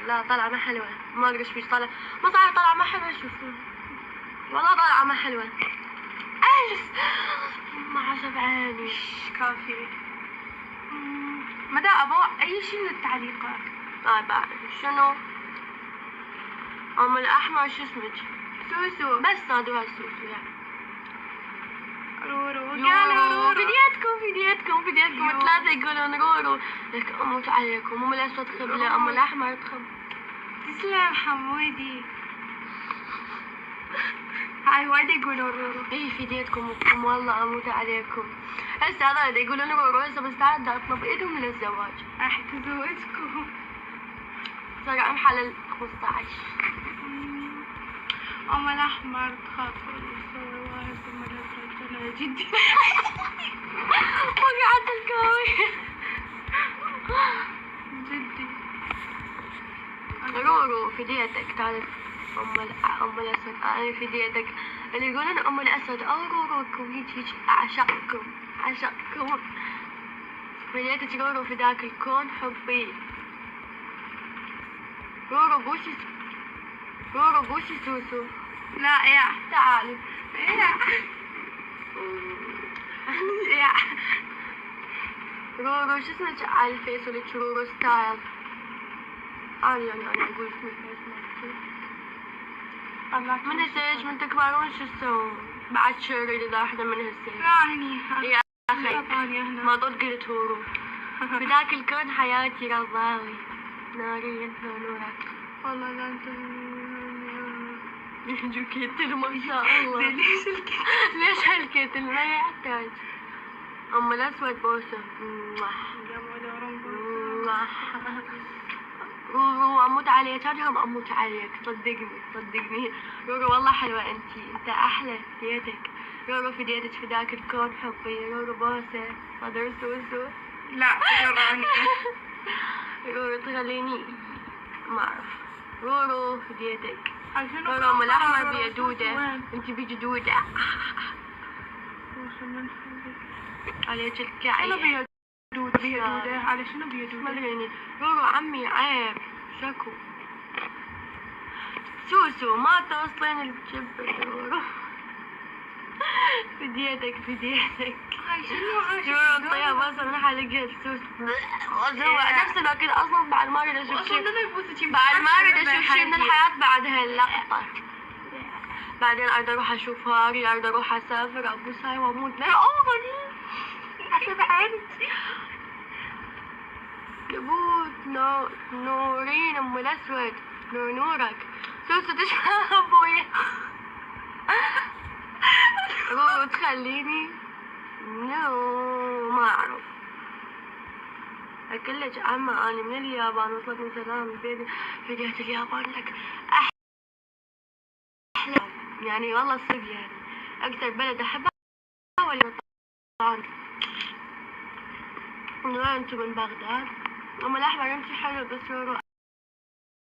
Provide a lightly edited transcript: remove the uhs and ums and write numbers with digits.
لا طالعة ما حلوة، ما ادري ايش فيك طالعة، ما صحيح طالعة ما حلوة. شوفوا والله طالعة ما حلوة. اجلس ما عجب عيني. كافي. مدى ابغى اي شيء من التعليقات. بعد شنو؟ الاحمر شو اسمك؟ سوسو. بس نادوها سوسو يعني. رورو. رورو. فديتكم ثلاثة يقولون رورو. لك اموت عليكم. ام الاسود خبلة، ام الاحمر تخب. تسلم حمودي. هاي وايد يقولون رورو. اي فديتكم والله اموت عليكم. هسه هذول يقولون رورو، هسه مستعدة اطلب ايدهم من الزواج. راح تزوجكم. صار امحى لل 15. ام الاحمر تخاف يصور واحد ام الاسود انا جدي. وقعت الكاوي. جدي. رورو فديتك تعرف ام الاسود. انا فديتك اللي يقولون ام الاسود او روروكم هيك اعشقكم فديتك رورو فداك الكون حبي. رورو بوشي سوسو. لا يا تعالي يا رورو شو اسمك على الفيس ولك رورو ستايل. انا اقول اسمي فيس مالتي. من هسه من تكبرون شو تسوون؟ بعد شهر اذا واحدة من هسه. لا هني يا اخي ما ضد قلت هورو. بذاك الكون حياتي رضاوي ناري انت نورك. والله لا انت جو كتل ما شاء الله. ليش هالكتل ما يحتاج. ام الاسود بوسه. رورو اموت عليك، انا اموت عليك صدقني. رورو والله حلوه انت احلى فديتك. رورو فديتك فداك الكون حبي. رورو بوسه صدر سوسو. لا تجراني. رورو تخليني ما اعرف. رورو فديتك. رورو ام الاحمر بيا دودة، انت بيجي دودة. عليك الكعية. شنو بيا دودة على شنو بيا دودة؟ ما ادري. رورو عمي عيب شكو. سوسو ما توصلين الجبة رورو. فديتك. هاي شنو رورو الطياب اصلا من حلقة سوسو. نفس الوقت اصلا بعد ما اريد اشوف شيء. بعد ما اريد اشوف شيء من الحياة بعد هاللقطة. بعدين اريد اروح اشوف هاري، اريد اروح اسافر ابوس هاي واموت. لا حسب عيني. يبوت نورين ام الاسود نورك. سوسو تشبه ابويا. رورو تخليني ما اعرف. اقول لك عمه انا من اليابان وصلتني سلام بيدي فديت اليابان لك احلى يعني والله صدق يعني اكثر بلد احبها ولا طبعا. من وين انتم؟ من بغداد. ام الاحمر انت حلو بس رورو